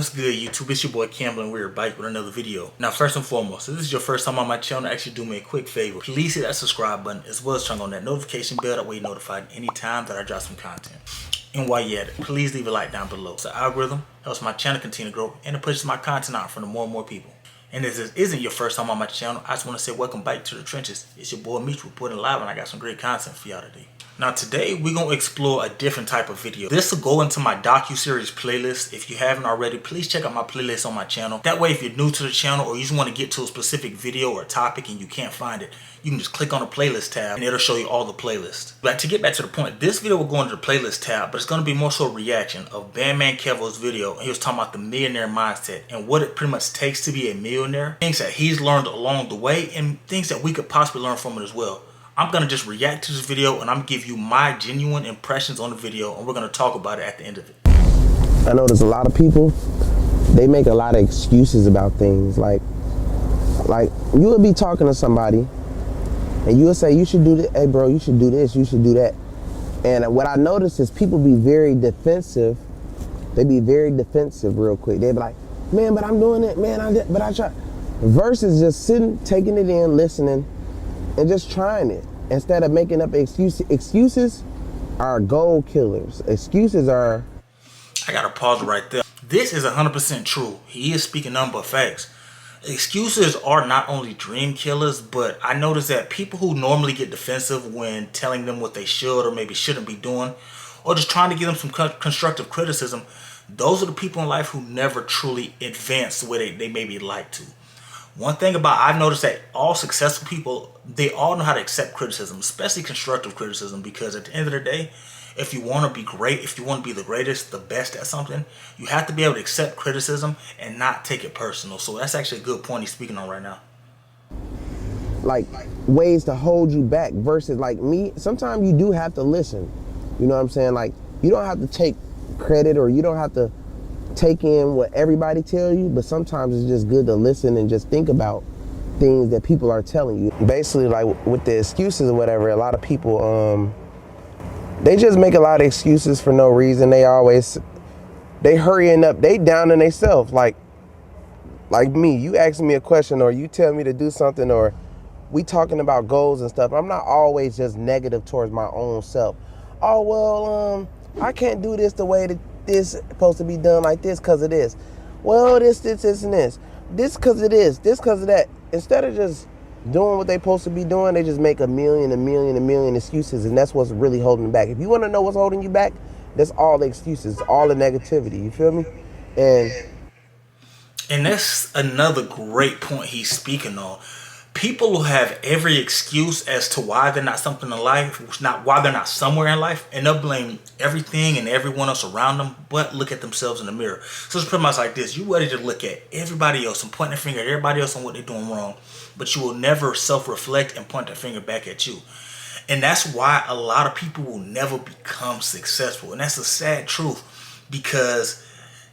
What's good, YouTube? It's your boy Campbell and we're back with another video. Now, first and foremost, if this is your first time on my channel, actually do me a quick favor. Please hit that subscribe button as well as turn on that notification bell. That way you're notified anytime that I drop some content. And while you're at it, please leave a like down below. So the algorithm helps my channel continue to grow and it pushes my content out in front of more and more people. And if this isn't your first time on my channel, I just want to say welcome back to the trenches. It's your boy Demetrius reporting live and I got some great content for y'all today. Now today we're going to explore a different type of video. This will go into my docu-series playlist. If you haven't already, please check out my playlist on my channel. That way if you're new to the channel or you just want to get to a specific video or topic and you can't find it, you can just click on the playlist tab and it'll show you all the playlists. But to get back to the point, this video will go into the playlist tab, but it's going to be more so a reaction of Bandman Kevo's video. He was talking about the millionaire mindset and what it pretty much takes to be a millionaire, things that he's learned along the way and things that we could possibly learn from it as well. I'm going to just react to this video and I'm going to give you my genuine impressions on the video and we're going to talk about it at the end of it. I know there's a lot of people, they make a lot of excuses about things. Like you would be talking to somebody and you would say, you should do this, hey bro, you should do this, you should do that. And what I notice is people be very defensive. They be very defensive real quick. They be like, man, but I'm doing it, man, but I try. Versus just sitting, taking it in, listening, and just trying it instead of making up excuses. Excuses are goal killers. Excuses are... I gotta pause right there. This is 100% true. He is speaking nothing but facts. Excuses are not only dream killers, but I notice that people who normally get defensive when telling them what they should or maybe shouldn't be doing, or just trying to give them some constructive criticism, those are the people in life who never truly advance the way they maybe like to. One thing I've noticed that all successful people, they all know how to accept criticism, especially constructive criticism, because at the end of the day, if you want to be great, if you want to be the greatest, the best at something, you have to be able to accept criticism and not take it personal. So that's actually a good point he's speaking on right now. Like ways to hold you back versus like me, sometimes you do have to listen. You know what I'm saying? Like you don't have to take credit or you don't have to take in what everybody tell you, but sometimes it's just good to listen and just think about things that people are telling you. Basically, like with the excuses or whatever, a lot of people they just make a lot of excuses for no reason. They hurrying up, they down in themselves. Like me, you ask me a question or you tell me to do something or we talking about goals and stuff. I'm not always just negative towards my own self. Oh well, I can't do this the way that this is supposed to be done like this because of this. Well, this and this. This because of this because of that. Instead of just doing what they supposed to be doing, they just make a million excuses, and that's what's really holding them back. If you want to know what's holding you back, that's all the excuses, all the negativity. You feel me? And that's another great point he's speaking on. People who have every excuse as to why they're not something in life, why they're not somewhere in life, and they'll blame everything and everyone else around them, but look at themselves in the mirror. So it's pretty much like this. You ready to look at everybody else and point the finger at everybody else on what they're doing wrong, but you will never self-reflect and point the finger back at you. And that's why a lot of people will never become successful. And that's a sad truth, because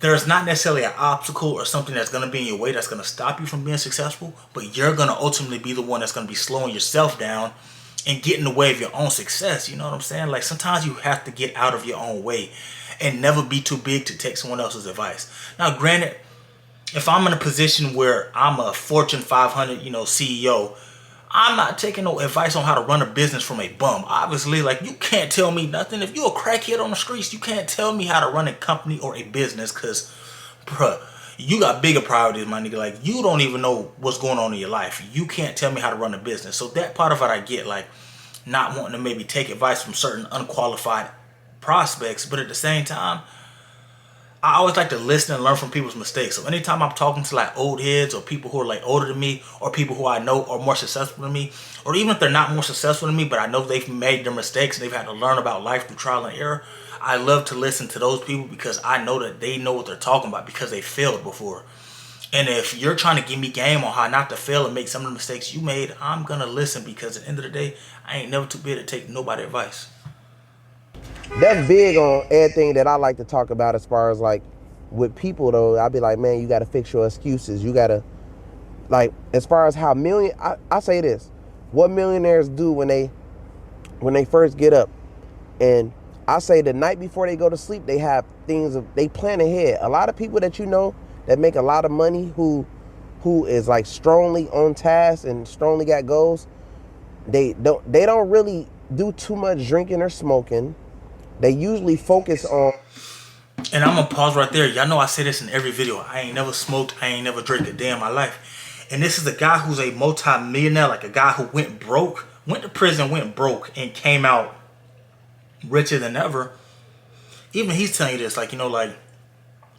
there's not necessarily an obstacle or something that's going to be in your way that's going to stop you from being successful, but you're going to ultimately be the one that's going to be slowing yourself down and get in the way of your own success. You know what I'm saying? Like sometimes you have to get out of your own way and never be too big to take someone else's advice. Now, granted, if I'm in a position where I'm a Fortune 500, CEO, I'm not taking no advice on how to run a business from a bum. Obviously, like, you can't tell me nothing. If you're a crackhead on the streets, you can't tell me how to run a company or a business because, bruh, you got bigger priorities, my nigga. Like, you don't even know what's going on in your life. You can't tell me how to run a business. So that part of it I get, like, not wanting to maybe take advice from certain unqualified prospects. But at the same time, I always like to listen and learn from people's mistakes. So anytime I'm talking to like old heads or people who are like older than me or people who I know are more successful than me, or even if they're not more successful than me, but I know they've made their mistakes and they've had to learn about life through trial and error, I love to listen to those people because I know that they know what they're talking about because they failed before. And if you're trying to give me game on how not to fail and make some of the mistakes you made, I'm going to listen because at the end of the day, I ain't never too big to take nobody's advice. That's big on everything that I like to talk about as far as like with people though. I'll be like, man, you got to fix your excuses. You got to, like, as far as how I say this, what millionaires do when they first get up and I say the night before they go to sleep, they have things they plan ahead. A lot of people that you know that make a lot of money who is like strongly on task and strongly got goals, they don't really do too much drinking or smoking. They usually focus on. And I'm gonna pause right there. Y'all know I say this in every video. I ain't never smoked. I ain't never drank a day in my life. And this is a guy who's a multi-millionaire, like a guy who went broke, went to prison, went broke, and came out richer than ever. Even he's telling you this, like, you know, like,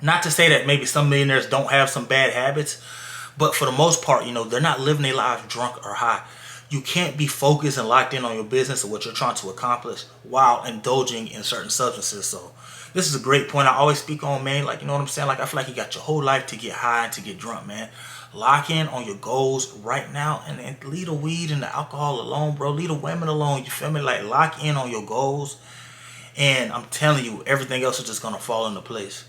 not to say that maybe some millionaires don't have some bad habits, but for the most part, you know, they're not living their lives drunk or high. You can't be focused and locked in on your business or what you're trying to accomplish while indulging in certain substances. So this is a great point I always speak on, man. Like, you know what I'm saying? Like, I feel like you got your whole life to get high and to get drunk, man. Lock in on your goals right now and leave the weed and the alcohol alone, bro. Leave the women alone, you feel me? Like, lock in on your goals. And I'm telling you, everything else is just going to fall into place.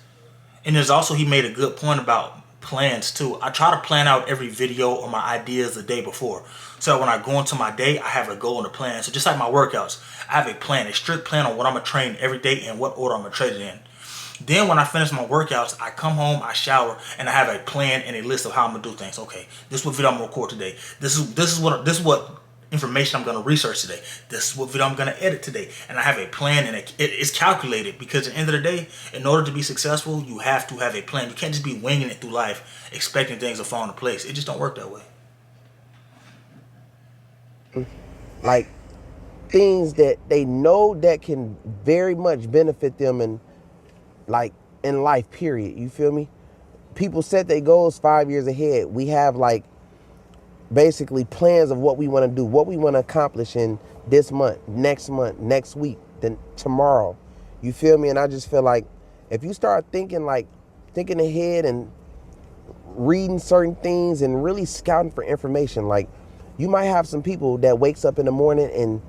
And there's also, he made a good point about plans too. I try to plan out every video or my ideas the day before. So when I go into my day, I have a goal and a plan. So just like my workouts, I have a plan, a strict plan on what I'm going to train every day and what order I'm going to train it in. Then when I finish my workouts, I come home, I shower, and I have a plan and a list of how I'm going to do things. Okay, this is what video I'm going to record today. This is what information I'm going to research today. This is what video I'm going to edit today. And I have a plan, and it's calculated, because at the end of the day, in order to be successful, you have to have a plan. You can't just be winging it through life, expecting things to fall into place. It just don't work that way. Like, things that they know that can very much benefit them in life, period. You feel me? People set their goals 5 years ahead. We have like basically plans of what we want to do, what we want to accomplish in this month, next week, then tomorrow. You feel me? And I just feel like if you start thinking ahead and reading certain things and really scouting for information, like, you might have some people that wakes up in the morning and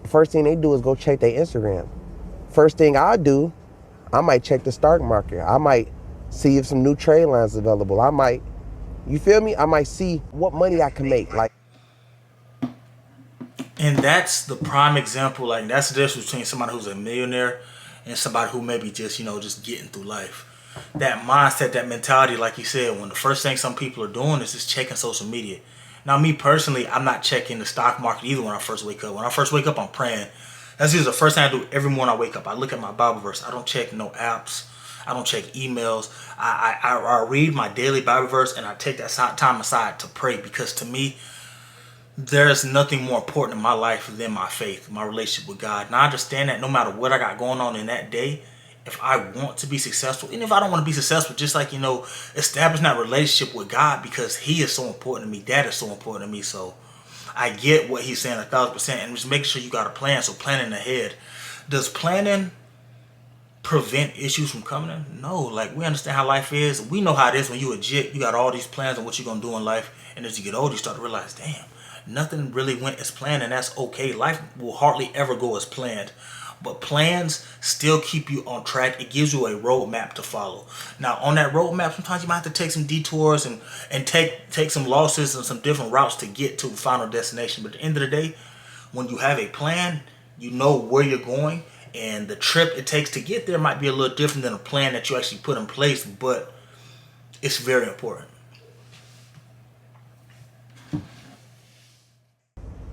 first thing they do is go check their Instagram. First thing I do, I might check the stock market. I might see if some new trade lines available. I might, you feel me? I might see what money I can make. Like, and that's the prime example. Like, that's the difference between somebody who's a millionaire and somebody who maybe just, you know, just getting through life. That mindset, that mentality, like you said, when the first thing some people are doing is just checking social media. Now, me personally, I'm not checking the stock market either when I first wake up. When I first wake up, I'm praying. That's usually the first thing I do every morning I wake up. I look at my Bible verse. I don't check no apps. I don't check emails. I read my daily Bible verse, and I take that time aside to pray, because to me, there's nothing more important in my life than my faith, my relationship with God. And I understand that no matter what I got going on in that day, if I want to be successful, even if I don't want to be successful, just like, you know, establishing that relationship with God, because He is so important to me. That is so important to me. So I get what he's saying 1,000%, and just make sure you got a plan. So planning ahead. Does planning prevent issues from coming in? No. Like, we understand how life is. We know how it is when you a jit. You got all these plans on what you're gonna do in life, and as you get older, you start to realize, damn, nothing really went as planned, and that's okay. Life will hardly ever go as planned. But plans still keep you on track. It gives you a roadmap to follow. Now, on that roadmap, sometimes you might have to take some detours and take some losses and some different routes to get to the final destination. But at the end of the day, when you have a plan, you know where you're going. And the trip it takes to get there might be a little different than a plan that you actually put in place. But it's very important.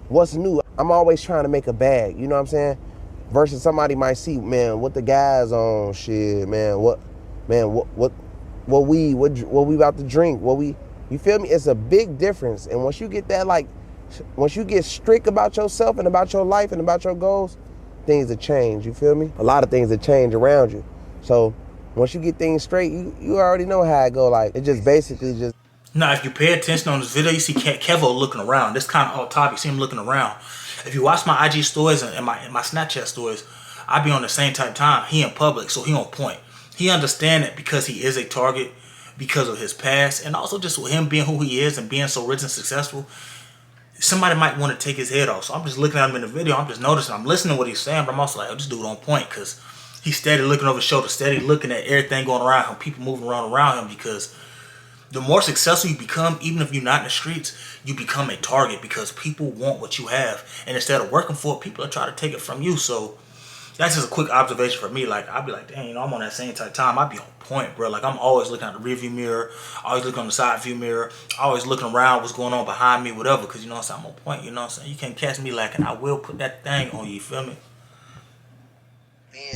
What's new? I'm always trying to make a bag. You know what I'm saying? Versus somebody might see, man, what the guys on, shit, man, what we about to drink, you feel me? It's a big difference. And once you get that, like, once you get strict about yourself and about your life and about your goals, things will change, you feel me? A lot of things will change around you. So once you get things straight, you already know how it go. Like, it just basically just. Now, if you pay attention on this video, you see Kevo looking around. This kind of off topic, you see him looking around. If you watch my IG stories and my Snapchat stories, I be on the same type of time. He in public, so he on point. He understand it because he is a target, because of his past, and also just with him being who he is and being so rich and successful. Somebody might want to take his head off. So I'm just looking at him in the video. I'm just noticing. I'm listening to what he's saying, but I'm also like, oh, this dude on point, because he's steady looking over his shoulder, steady looking at everything going around him, people moving around him, because the more successful you become, even if you're not in the streets, you become a target, because people want what you have. And instead of working for it, people are trying to take it from you. So That's just a quick observation for me. Like, I'd be like, dang, you know, I'm on that same type of time. I'd be on point, bro. Like, I'm always looking at the rearview mirror, always looking on the side view mirror, always looking around what's going on behind me, whatever. Because, you know what I'm saying, I'm on point, you know what I'm saying? You can't catch me lacking. I will put that thing on you, you feel me?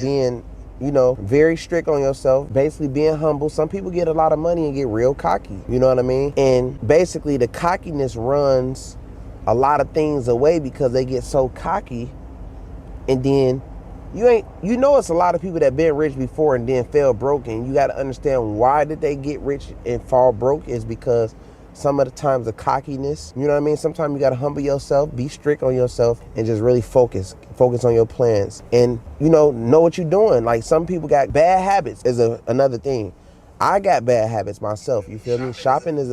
Being, you know, very strict on yourself, basically being humble. Some people get a lot of money and get real cocky, you know what I mean? And basically the cockiness runs a lot of things away because they get so cocky, and then you know, it's a lot of people that been rich before and then fell broke, and you got to understand why did they get rich and fall broke is because some of the times the cockiness, you know what I mean? Sometimes you got to humble yourself, be strict on yourself, and just really focus on your plans, and you know what you're doing. Like, some people got bad habits is another thing. I got bad habits myself, you feel me? Shopping is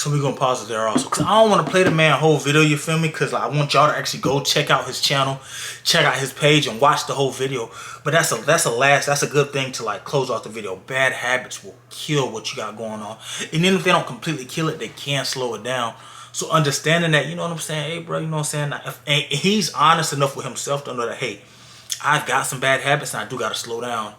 So we're gonna pause it there also, because I don't want to play the man whole video, you feel me? Because I want y'all to actually go check out his channel, check out his page, and watch the whole video. But that's a good thing to like close off the video. Bad habits will kill what you got going on, and then if they don't completely kill it, they can slow it down. So understanding that, you know what I'm saying, hey bro, you know what I'm saying, and he's honest enough with himself to know that, hey, I've got some bad habits and I do got to slow down.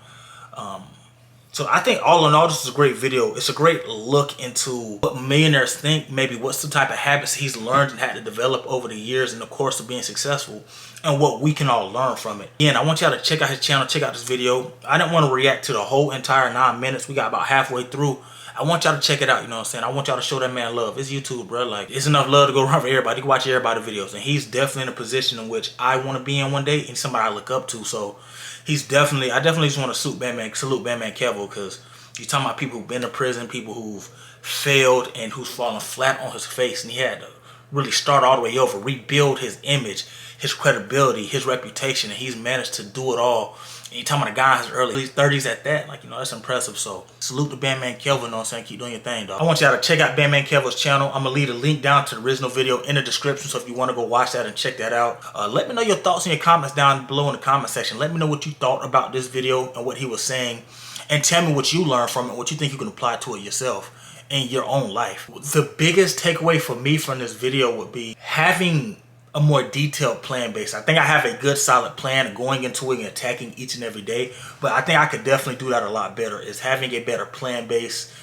So I think all in all, this is a great video. It's a great look into what millionaires think, maybe what's the type of habits he's learned and had to develop over the years in the course of being successful, and what we can all learn from it. Again, I want y'all to check out his channel, check out this video. I didn't want to react to the whole entire 9 minutes. We got about halfway through. I want y'all to check it out, you know what I'm saying? I want y'all to show that man love. It's YouTube, bro. Like, it's enough love to go around for everybody. You can watch everybody's videos. And he's definitely in a position in which I want to be in one day, and somebody I look up to. So he's definitely, I definitely just want to salute Bandman Kevo, because you're talking about people who've been to prison, people who've failed and who's fallen flat on his face, and he had to really start all the way over, rebuild his image, his credibility, his reputation, and he's managed to do it all. And you're talking about a guy in his early 30s at that, like, you know, that's impressive. So salute to Bandman Kevo, you know what I'm saying? Keep doing your thing, dog. I want y'all to check out Bandman Kevo's channel. I'm gonna leave a link down to the original video in the description, so if you want to go watch that and check that out, let me know your thoughts in your comments down below in the comment section. Let me know what you thought about this video and what he was saying, and tell me what you learned from it, what you think you can apply to it yourself in your own life. The biggest takeaway for me from this video would be having a more detailed plan base. I think I have a good solid plan going into it and attacking each and every day, but I think I could definitely do that a lot better, is having a better plan base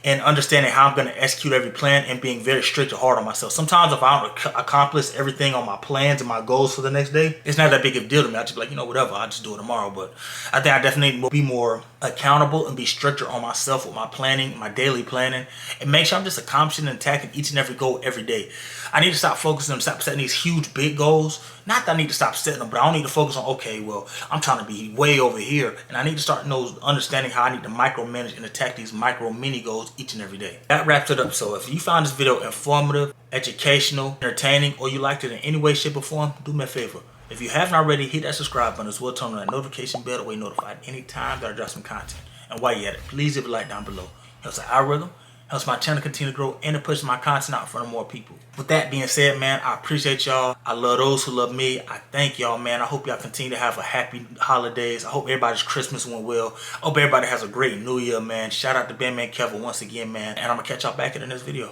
and understanding how I'm going to execute every plan and being very strict and hard on myself. Sometimes if I don't accomplish everything on my plans and my goals for the next day, it's not that big of a deal to me. I just be like, you know, whatever, I'll just do it tomorrow. But I think I definitely will be more accountable and be stricter on myself with my planning, my daily planning, and make sure I'm just accomplishing and attacking each and every goal every day. I need to stop focusing and stop setting these huge, big goals. Not that I need to stop setting them, but I don't need to focus on, okay, well, I'm trying to be way over here. And I need to start understanding how I need to micromanage and attack these micro mini goals each and every day. That wraps it up. So if you found this video informative, educational, entertaining, or you liked it in any way, shape, or form, do me a favor. If you haven't already, hit that subscribe button as well. Turn on that notification bell to be notified anytime that I drop some content. And while you're at it, please leave a like down below. Helps the algorithm, helps my channel continue to grow, and it pushes my content out in front of more people. With that being said, man, I appreciate y'all. I love those who love me. I thank y'all, man. I hope y'all continue to have a happy holidays. I hope everybody's Christmas went well. I hope everybody has a great New Year, man. Shout out to Bandman Kevo once again, man. And I'm going to catch y'all back in the next video.